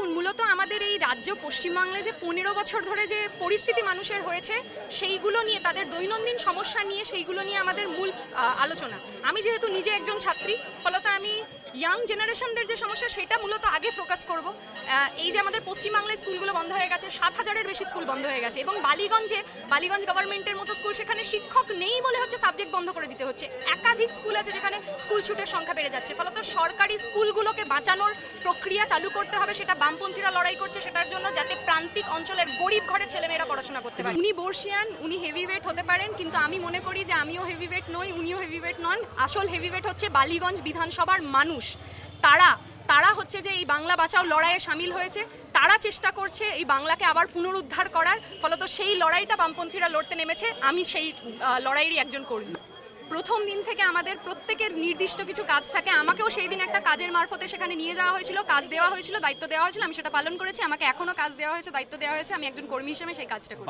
দেখুন, মূলত আমাদের এই রাজ্য পশ্চিমবাংলায় যে 15 বছর ধরে যে পরিস্থিতি মানুষের হয়েছে সেইগুলো নিয়ে, তাদের দৈনন্দিন সমস্যা নিয়ে, সেইগুলো নিয়ে আমাদের মূল আলোচনা। আমি যেহেতু নিজে একজন ছাত্রী, ফলত আমি ইয়াং জেনারেশনদের যে সমস্যা সেটা মূলত আগে ফোকাস করব। এই যে আমাদের পশ্চিমবাংলায় স্কুলগুলো বন্ধ হয়ে গেছে, 7,000-এর বেশি স্কুল বন্ধ হয়ে গেছে, এবং বালিগঞ্জ গভর্নমেন্টের মতো স্কুল, সেখানে শিক্ষক নেই বলে হচ্ছে সাবজেক্ট বন্ধ করে দিতে হচ্ছে। একাধিক স্কুল আছে যেখানে স্কুল ছুটের সংখ্যা বেড়ে যাচ্ছে। ফলত সরকারি স্কুলগুলোকে বাঁচানোর প্রক্রিয়া চালু করতে হবে, সেটা বামপন্থীরা লড়াই করছে সেটার জন্য, যাতে প্রান্তিক অঞ্চলের গরিব ঘরের ছেলেমেয়েরা পড়াশোনা করতে পারে। উনি বর্ষিয়ান, উনি হেভিওয়েট হতে পারেন, কিন্তু আমি মনে করি যে আমিও হেভিওয়েট নই, উনিও হেভিওয়েট নন। আসল হেভিওয়েট হচ্ছে বালিগঞ্জ বিধানসভার মানুষ। তারা হচ্ছে যে এই বাংলা বাঁচাও লড়াইয়ে সামিল হয়েছে, তারা চেষ্টা করছে এই বাংলাকে আবার পুনরুদ্ধার করার। ফলত সেই লড়াইটা বামপন্থীরা লড়তে নেমেছে, আমি সেই লড়াইয়েরই একজন কর্মী। প্রথম দিন থেকে আমাদের প্রত্যেকের নির্দিষ্ট কিছু কাজ থাকে। আমাকেও সেই দিন একটা কাজের মারফতে সেখানে নিয়ে যাওয়া হয়েছিল, কাজ দেওয়া হয়েছিল, দায়িত্ব দেওয়া হয়েছিল, আমি সেটা পালন করেছি। আমাকে এখনো কাজ দেওয়া হয়েছে, দায়িত্ব দেওয়া হয়েছে, আমি একজন কর্মী হিসেবে সেই কাজটা করি।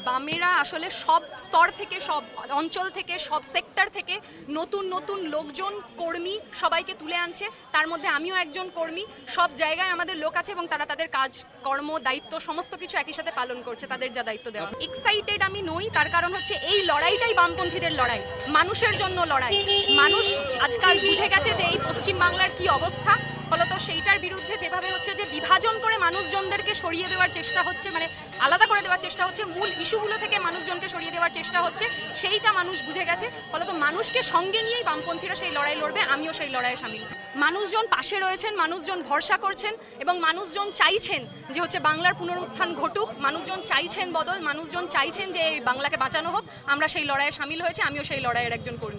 বামেরা আসলে সব স্তর থেকে, সব অঞ্চল থেকে, সব সেক্টর থেকে নতুন নতুন লোকজন, কর্মী সবাইকে তুলে আনছে। তার মধ্যে আমিও একজন কর্মী। সব জায়গায় আমাদের লোক আছে এবং তারা তাদের কাজ, কর্ম, দায়িত্ব সমস্ত কিছু একই সাথে পালন করছে, তাদের যা দায়িত্ব দেওয়া। এক্সাইটেড আমি নই, তার কারণ হচ্ছে এই লড়াইটাই বামপন্থীদের লড়াই, মানুষের জন্য লড়াই। মানুষ আজকাল বুঝে গেছে যে এই পশ্চিমবাংলার কি অবস্থা। ফলত সেইটার বিরুদ্ধে যেভাবে হচ্ছে যে বিভাজন করে মানুষজনদেরকে সরিয়ে দেওয়ার চেষ্টা হচ্ছে, মানে আলাদা করে দেওয়ার চেষ্টা হচ্ছে, মূল ইস্যুগুলো থেকে মানুষজনকে সরিয়ে দেওয়ার চেষ্টা হচ্ছে, সেইটা মানুষ বুঝে গেছে। ফলত মানুষকে সঙ্গে নিয়েই বামপন্থীরা সেই লড়াই লড়বে, আমিও সেই লড়াইয়ে সামিল। মানুষজন পাশে রয়েছেন, মানুষজন ভরসা করছেন এবং মানুষজন চাইছেন যে হচ্ছে বাংলার পুনরুত্থান ঘটুক, মানুষজন চাইছেন বদল, মানুষজন চাইছেন যে এই বাংলাকে বাঁচানো হোক। আমরা সেই লড়াইয়ে সামিল হয়েছে, আমিও সেই লড়াইয়ের একজন কর্মী।